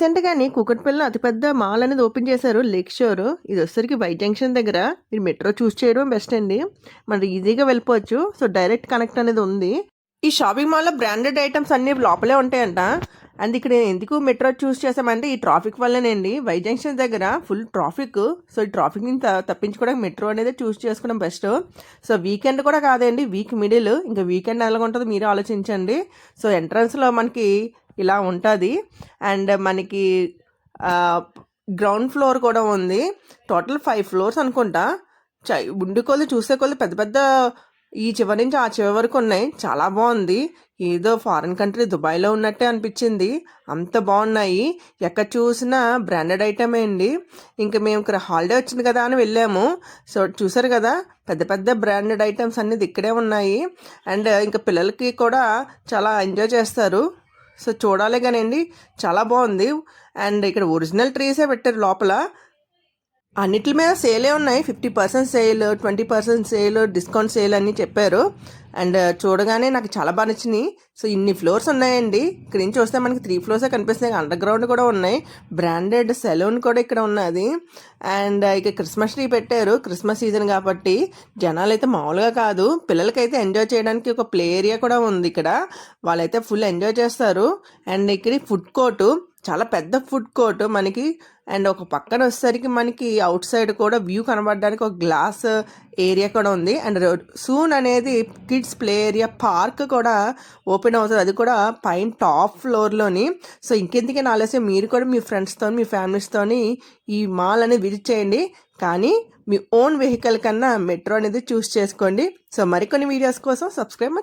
రీసెంట్‌గానే కూకట్పల్లిలో అతిపెద్ద మాల్ అనేది ఓపెన్ చేశారు 'లేక్ షోర్'. ఇది వచ్చేసరికి వై జంక్షన్ దగ్గర. మీరు మెట్రో చూస్ చేయడం బెస్ట్ అండి. మనం ఈజీగా వెళ్ళిపోవచ్చు. సో, డైరెక్ట్ కనెక్ట్ అనేది ఉంది. ఈ షాపింగ్ మాల్‌లో బ్రాండెడ్ ఐటమ్స్ అన్నీ లోపలే ఉంటాయంట. అండ్ ఇక్కడ ఎందుకు మెట్రో చూస్ చేసామంటే ఈ ట్రాఫిక్ వల్లేనండి. వై జంక్షన్ దగ్గర ఫుల్ ట్రాఫిక్. సో, ఈ ట్రాఫిక్ నుంచి తప్పించుకోవడానికి మెట్రో అనేది చూస్ చేసుకోవడం బెస్ట్. సో, వీకెండ్ కూడా కాదండి, వీక్ మిడిల్. ఇంకా వీకెండ్ ఎలాగుంటుందో మీరే ఆలోచించండి. సో, ఎంట్రన్స్‌లో మనకి ఇలా ఉంటుంది. అండ్ మనకి గ్రౌండ్ ఫ్లోర్ కూడా ఉంది. టోటల్ 5 ఫ్లోర్స్ అనుకుంటా. ఉండే కొద్ది చూసే కొద్ది పెద్ద పెద్ద ఈ చివరి నుంచి ఆ చివరి వరకు ఉన్నాయి. చాలా బాగుంది. ఏదో ఫారిన్ కంట్రీ దుబాయ్లో ఉన్నట్టే అనిపించింది. అంత బాగున్నాయి. ఎక్కడ చూసినా బ్రాండెడ్ ఐటమే అండి. ఇంకా మేము ఇక్కడ హాలిడే వచ్చింది కదా అని వెళ్ళాము. సో, చూసారు కదా, పెద్ద పెద్ద బ్రాండెడ్ ఐటమ్స్ అన్నీ ఇక్కడే ఉన్నాయి. అండ్ ఇంకా పిల్లలకి కూడా చాలా ఎంజాయ్ చేస్తారు. సో, చూడాలి కానండి, చాలా బాగుంది. అండ్ ఇక్కడ ఒరిజినల్ ట్రీసే పెట్టారు లోపల. అన్నిటి మీద సేలే ఉన్నాయి. 50% సేల్, 20% సేల్, డిస్కౌంట్ సేల్ అని చెప్పారు. అండ్ చూడగానే నాకు చాలా బాగా నచ్చినాయి. సో, ఇన్ని ఫ్లోర్స్ ఉన్నాయండి. ఇక్కడ నుంచి చూస్తే మనకి 3 ఫ్లోర్సే కనిపిస్తున్నాయి. అండర్ గ్రౌండ్ కూడా ఉన్నాయి. బ్రాండెడ్ సెలూన్ కూడా ఇక్కడ ఉన్నది. అండ్ ఇక క్రిస్మస్ ట్రీ పెట్టారు. క్రిస్మస్ సీజన్ కాబట్టి జనాలు అయితే మామూలుగా కాదు. పిల్లలకైతే ఎంజాయ్ చేయడానికి ఒక ప్లే ఏరియా కూడా ఉంది ఇక్కడ. వాళ్ళైతే ఫుల్ ఎంజాయ్ చేస్తారు. అండ్ ఇక్కడ ఫుడ్ కోర్టు, చాలా పెద్ద ఫుడ్ కోర్ట్ మనకి. అండ్ ఒక పక్కన వచ్చేసరికి మనకి అవుట్ సైడ్ కూడా వ్యూ కనబడడానికి ఒక గ్లాస్ ఏరియా కూడా ఉంది. అండ్ సూన్ అనేది కిడ్స్ ప్లే ఏరియా పార్క్ కూడా ఓపెన్ అవుతుంది. అది కూడా పైన టాప్ ఫ్లోర్లోని. సో, ఇంకెందుకైనా ఆలస్యం, మీరు కూడా మీ ఫ్రెండ్స్తో మీ ఫ్యామిలీస్తోని ఈ మాల్ అనేది విజిట్ చేయండి. కానీ మీ ఓన్ వెహికల్ కన్నా మెట్రో అనేది చూస్ చేసుకోండి. సో, మరికొన్ని వీడియోస్ కోసం సబ్స్క్రైబ్